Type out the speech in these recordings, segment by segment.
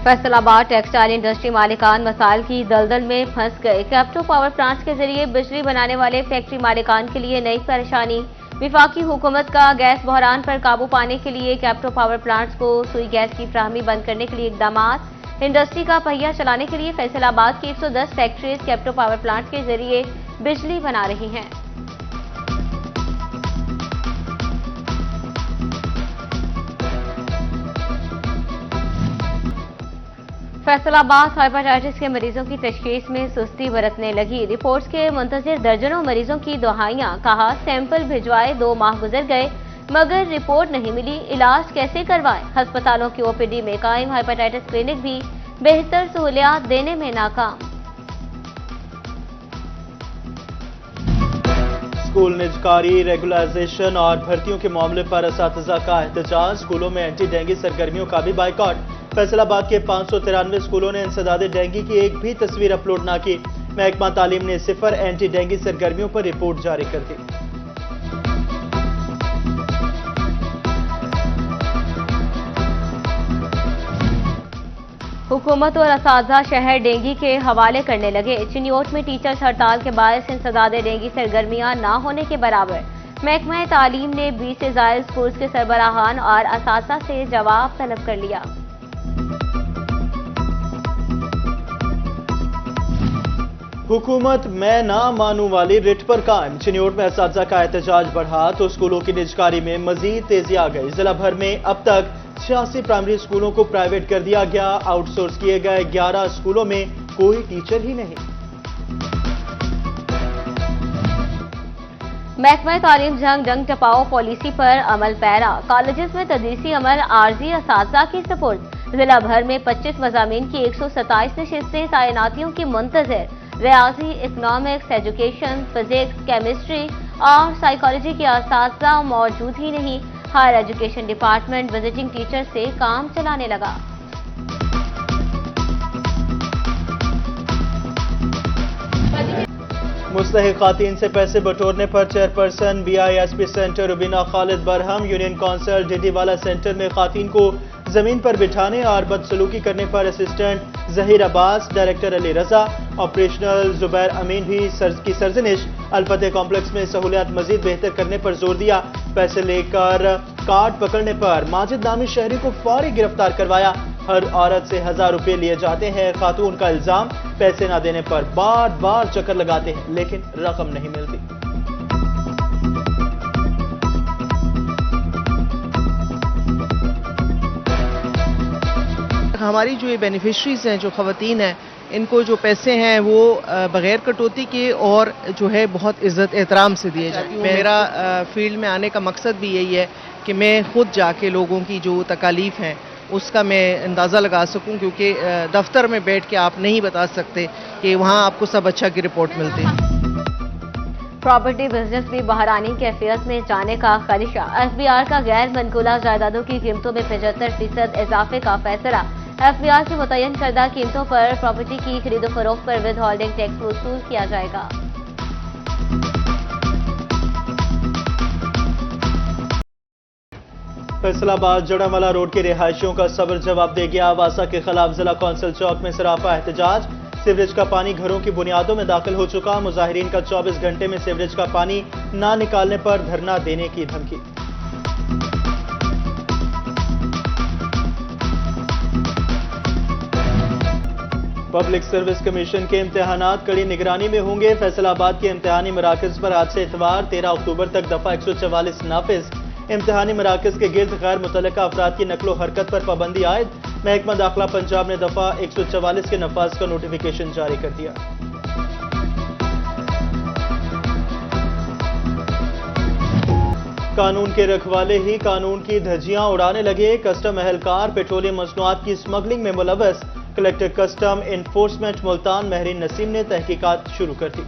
फैसल आबाद textile industry मालिकान मसाइल की दलदल में फंस गए। कैप्टो पावर प्लांट्स के जरिए बिजली बनाने वाले फैक्ट्री मालिकान के लिए नई परेशानी। विफाकी हुकूमत का गैस बहरान पर काबू पाने के लिए कैप्टो पावर प्लांट्स को सुई गैस की फराहमी बंद करने के लिए इकदामात। इंडस्ट्री का पहिया चलाने के लिए फैसल आबाद की 110 फैक्ट्रीज कैप्टो पावर प्लांट के जरिए बिजली बना रही हैं। फैसलाबाद हेपेटाइटिस के मरीजों की तशखीस में सुस्ती बरतने लगी। रिपोर्ट्स के मुंतजिर दर्जनों मरीजों की दुहाइयां। कहा सैंपल भिजवाए 2 माह गुजर गए मगर रिपोर्ट नहीं मिली, इलाज कैसे करवाए। अस्पतालों की ओपीडी में कायम हेपेटाइटिस क्लिनिक भी बेहतर सहूलियात देने में नाकाम। स्कूल निजकारी रेगुलराइजेशन और भर्तियों के मामले पर असातिज़ा का एहतजाज। स्कूलों में एंटी डेंगी सरगर्मियों का भी बाइकआउट। फैसलाबाद के 593 स्कूलों ने इंसदाद डेंगी की एक भी तस्वीर अपलोड न की। महकमा तालीम ने सिफर एंटी डेंगी सरगर्मियों पर रिपोर्ट जारी कर दी। हुकूमत और असातिज़ा शहर डेंगी के हवाले करने लगे। चिन्योट में टीचर्स हड़ताल के बायस इंसदाद डेंगी सरगर्मियां न होने के बराबर। महकमा तालीम ने 20 से ज़ायद स्कूल्स के सरबराहान और असातिज़ा से जवाब तलब कर लिया। हुकूमत मैं ना मानू वाली रिट पर कायम। चिन्योट में असातिज़ा का एहतजाज बढ़ा तो स्कूलों की निजकारी में मजीद तेजी आ गई। जिला भर में अब तक 86 प्राइमरी स्कूलों को प्राइवेट कर दिया गया। आउटसोर्स किए गए 11 स्कूलों में कोई टीचर ही नहीं। महकमा तालीम जंग टपाओ पॉलिसी पर अमल पैरा। कॉलेजेस में तदरीसी अमल आर्जी असातिज़ा की सपोर्ट। जिला भर में 25 मज़ामीन की 127 नशिस्तें तैनातियों की मुंतज़र। रियाजी, इकनॉमिक्स, एजुकेशन, फिजिक्स, केमिस्ट्री और साइकोलॉजी के असातिज़ा मौजूद ही नहीं। Higher education department visiting teacher से काम चलाने लगा। मुस्तहिक खातीन से पैसे बटोरने पर chairperson BISP centre Rubina Khalid बरहम। यूनियन काउंसिल डिडीवाला सेंटर में खातीन को जमीन पर बिठाने और बदसलूकी करने पर असिस्टेंट जहीर अब्बास, डायरेक्टर अली रजा, ऑपरेशनल जुबैर अमीन भी की सरजनिश। अलफतेह कॉम्प्लेक्स में सहूलियात मजीद बेहतर करने पर जोर दिया। पैसे लेकर कार्ड पकड़ने पर माजिद नामी शहरी को फौरी गिरफ्तार करवाया। हर औरत से 1000 रुपये लिए जाते हैं। खातून का इल्जाम पैसे न देने पर बार बार चक्कर लगाते हैं लेकिन रकम नहीं मिलती। हमारी जो ये बेनिफिशरीज हैं, जो खवातीन हैं, इनको जो पैसे हैं वो बगैर कटौती के और जो है बहुत इज्जत एहतराम से दिए जाते हैं। मेरा फील्ड में आने का मकसद भी यही है कि मैं खुद जाके लोगों की जो तकालीफ हैं उसका मैं अंदाज़ा लगा सकूं, क्योंकि दफ्तर में बैठ के आप नहीं बता सकते कि वहाँ आपको सब अच्छा की रिपोर्ट मिलती है। प्रॉपर्टी बिजनेस भी बहरानी कैफियत में जाने का खदशा। FBR का गैर मनकूला जायदादों की कीमतों में 75% इजाफे का फैसला। FBR की मुतय्यन करदा कीमतों पर प्रॉपर्टी की खरीदो फरोख्त पर विद होल्डिंग टैक्स वसूल किया जाएगा। फैसलाबाद जड़ावाला रोड के रिहायशियों का सब्र जवाब दे गया। वासा के खिलाफ जिला कौंसिल चौक में सरापा एहतजाज। सीवरेज का पानी घरों की बुनियादों में दाखिल हो चुका। मुजाहिरीन का 24 घंटे में सीवरेज का पानी ना निकालने पर धरना देने की धमकी। पब्लिक सर्विस कमीशन के इम्तिहानात कड़ी निगरानी में होंगे। फैसलाबाद के इम्तिहानी मराकज पर आज से इतवार 13 अक्टूबर तक दफा 144 नाफिज। इम्तिहानी मराकज के गिर्द गैर मुतल्लिका अफराद की नकलो हरकत पर पाबंदी आयद। महकमा दाखिला पंजाब ने दफा 144 के नफाज का नोटिफिकेशन जारी कर दिया। कानून के रखवाले ही कानून की धज्जियां उड़ाने लगे। कस्टम एहलकार पेट्रोलियम मसनूआत की स्मगलिंग में मुलव्वस। Collector custom enforcement Multan Mehreen Naseem ने तहकीकात शुरू कर दी।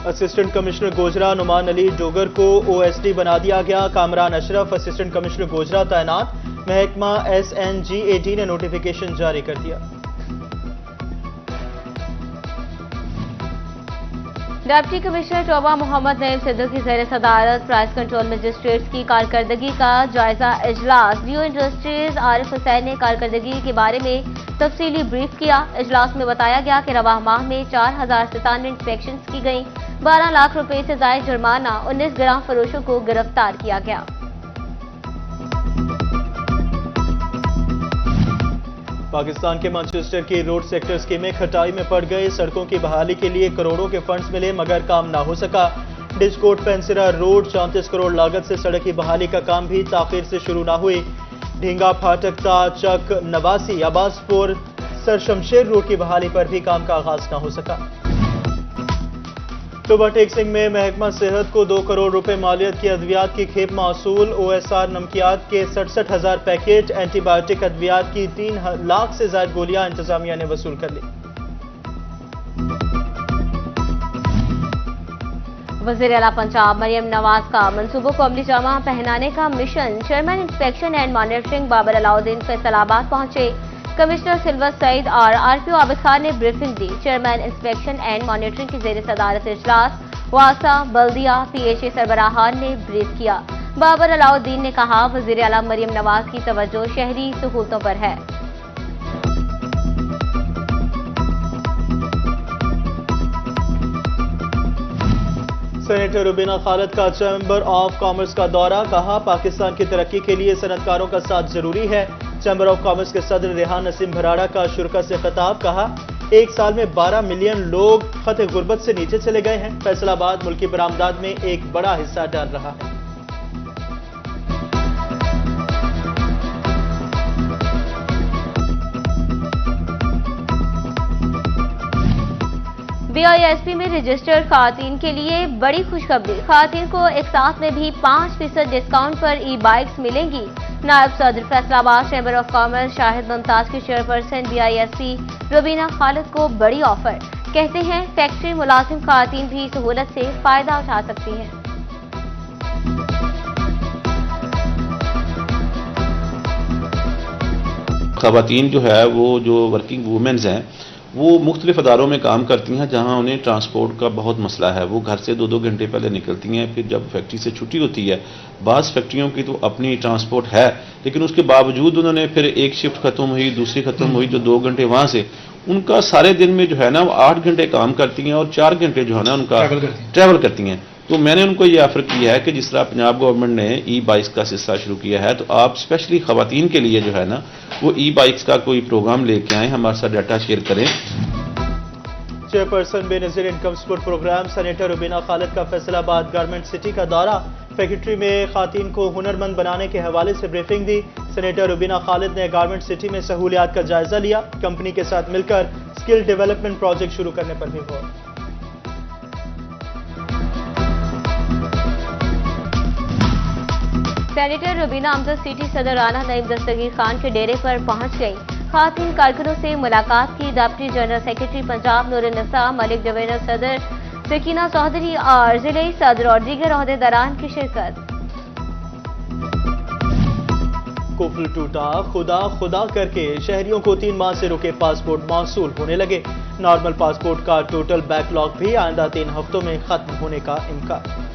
असिस्टेंट कमिश्नर गोजरा नुमान अली डोगर को OSD बना दिया गया। कामरान अशरफ असिस्टेंट कमिश्नर गोजरा तैनात। महकमा SNGAD ने नोटिफिकेशन जारी कर दिया। डिप्टी कमिश्नर टोबा मोहम्मद नईम सिद्दू की ज़ेर सदारत प्राइस कंट्रोल मजिस्ट्रेट्स की कारकर्दगी का जायजा इजलास। जियो इंडस्ट्रीज आरिफ हुसैन ने कारकर्दगी के बारे में तफसीली ब्रीफ किया। इजलास में बताया गया कि रवाह माह में 4097 इंस्पेक्शन की गई, 12 लाख रुपए से जायद जुर्माना, 19 ग्राम फरोशों को गिरफ्तार किया गया। पाकिस्तान के मैनचेस्टर की रोड सेक्टर स्कीमें खटाई में पड़ गई। सड़कों की बहाली के लिए करोड़ों के फंड्स मिले मगर काम ना हो सका। डिस्कोट पेंसिरा रोड 34 करोड़ लागत से सड़क की बहाली का काम भी ताखीर से शुरू ना हुई। ढींगा फाटक चक नवासी अब्बासपुर सर शमशेर रोड की बहाली पर भी काम का आगाज ना हो सका। टोबा टेक्सिंग में महकमा सेहत को 2 करोड़ रुपए मालियत की अद्वियात की खेप मौसूल। OSR नमकियात के 67,000 पैकेट, एंटीबायोटिक अद्वियात की 3 लाख से ज्यादा गोलियां इंतजामिया ने वसूल कर ली। वज़ीर आला पंजाब मरियम नवाज का मंसूबों को अमली जामा पहनाने का मिशन। Chairman inspection and monitoring Babar Alauddin Faisalabad पहुंचे। कमिश्नर सिल्वर सईद और RPO आबिद खान ने ब्रीफिंग दी। चेयरमैन इंस्पेक्शन एंड मॉनिटरिंग की ज़ेर सदारत इजलास वासा बल्दिया PHA सरबराहान ने ब्रीफ किया। बाबर अलाउद्दीन ने कहा, वज़ीर आला मरियम नवाज की तवज्जो शहरी सहूलतों पर है। सेनेटर रुबीना खालिद का चैम्बर ऑफ कॉमर्स का दौरा। कहा, पाकिस्तान की तरक्की के लिए सनतकारों का साथ जरूरी है। चैम्बर ऑफ कॉमर्स के सदर रेहान नसीम भराड़ा का शुरा से खिताब। कहा, एक साल में 12 मिलियन लोग खत गुर्बत से नीचे चले गए हैं। फैसलाबाद मुल्की बरामदात में एक बड़ा हिस्सा डाल रहा है। BISP में रजिस्टर्ड खातीन के लिए बड़ी खुशखबरी। खातीन को एक साथ में भी 5% डिस्काउंट पर ई-बाइक्स मिलेंगी। नायब सदर Faisalabad chamber of commerce Shahid Mumtaz की चेयरपर्सन BISP रुबीना खालिद को बड़ी ऑफर। कहते हैं, फैक्ट्री मुलाजिम खातीन भी सहूलत से फायदा उठा सकती हैं। ख़वातीन जो है वो जो वर्किंग वूमेन्स हैं वो मुख्तलिफ अदारों में काम करती हैं जहां उन्हें ट्रांसपोर्ट का बहुत मसला है। वो घर से 2-2 घंटे पहले निकलती हैं, फिर जब फैक्ट्री से छुट्टी होती है, बाज़ फैक्ट्रियों की तो अपनी ट्रांसपोर्ट है लेकिन उसके बावजूद उन्होंने फिर एक शिफ्ट खत्म हुई, दूसरी खत्म हुई, जो 2 घंटे वहां से, उनका सारे दिन में जो है ना वो 8 घंटे काम करती हैं और 4 घंटे जो है ना उनका ट्रैवल करती हैं। तो मैंने उनको ये ऑफर किया है कि जिस तरह पंजाब गवर्नमेंट ने ई-बाइक्स का सिलसिला शुरू किया है, तो आप स्पेशली खवातीन के लिए जो है ना वो ई-बाइक्स का कोई प्रोग्राम लेके आए, हमारे साथ डाटा शेयर करें। Chairperson Benazir income support programme senator Rubina Khalid का फैसलाबाद गारमेंट सिटी का दौरा। फैक्ट्री में खातीन को हुनरमंद बनाने के हवाले से ब्रीफिंग दी। सेनेटर रुबीना खालिद ने गारमेंट सिटी में सहूलियात का जायजा लिया। कंपनी के साथ मिलकर स्किल डेवलपमेंट प्रोजेक्ट शुरू करने पर भी गौर। सेनेटर रुबीना अमजद सिटी सदर राना नईम दस्तगीर खान के डेरे पर पहुंच गई। खातून कारकुनों से मुलाकात की। Deputy general secretary Punjab Noorunnisa Malik, governor सदर सकीना चौधरी और जिले सदर और दीगर ओहदेदारान की शिरकत। कुफल टूटा, खुदा खुदा करके शहरियों को 3 माह से रुके पासपोर्ट मौसूल होने लगे। नॉर्मल पासपोर्ट का टोटल बैकलॉग भी आइंदा 3 हफ्तों में खत्म होने का इम्कान।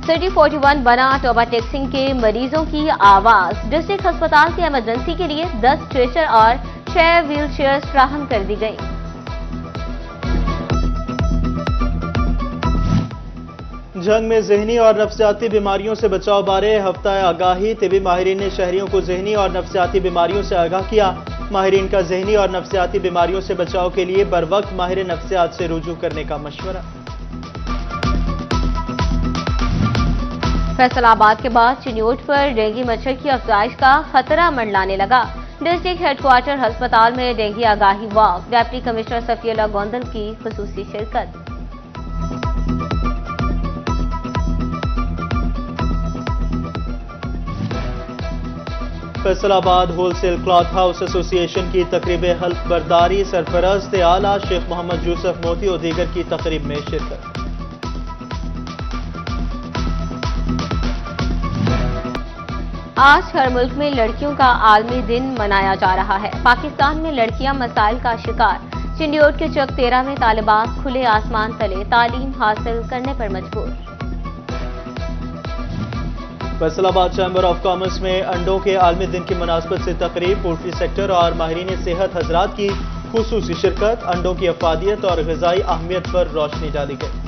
सिटी 41 बना टोबा टेक्सिंग के मरीजों की आवाज। डिस्ट्रिक्ट अस्पताल की इमरजेंसी के लिए 10 स्ट्रेचर और 6 व्हील चेयर्स फ्राहम कर दी गई। जंग में ज़हनी और नफ्सियाती बीमारियों से बचाव बारे हफ्ता आगाही। तिबी माहिरीन ने शहरियों को ज़हनी और नफ्सियाती बीमारियों से आगाह किया। माहिरीन का ज़हनी और नफ्सियाती बीमारियों से बचाव के लिए बर वक्त माहिर नफ्सियात से रुजू करने का मशवरा। फैसलाबाद के बाद चिन्योट पर डेंगू मच्छर की अफजाइश का खतरा मंडलाने लगा। डिस्ट्रिक्ट हेडक्वार्टर अस्पताल में डेंगू आगाही walk. Deputy commissioner Safiullah Gondal की खुसूसी शिरकत। Faisalabad wholesale cloth house association की तकरीब हल्फ बर्दारी। सरफरस्त आला शेख मोहम्मद यूसुफ मोती और दीगर की तकरीब में शिरकत। आज हर मुल्क में लड़कियों का आलमी दिन मनाया जा रहा है। पाकिस्तान में लड़कियां मसाइल का शिकार। चिंडियोट के चक 13 में तालिबात खुले आसमान तले तालीम हासिल करने पर मजबूर। फैसलाबाद चैम्बर ऑफ कॉमर्स में अंडों के आलमी दिन की मुनासबत से तकरीब, पोल्ट्री सेक्टर और माहिरीन सेहत हजरात की खुसूसी शिरकत, अंडों की अफादियत और ग़िज़ाई अहमियत पर रोशनी डाली गई।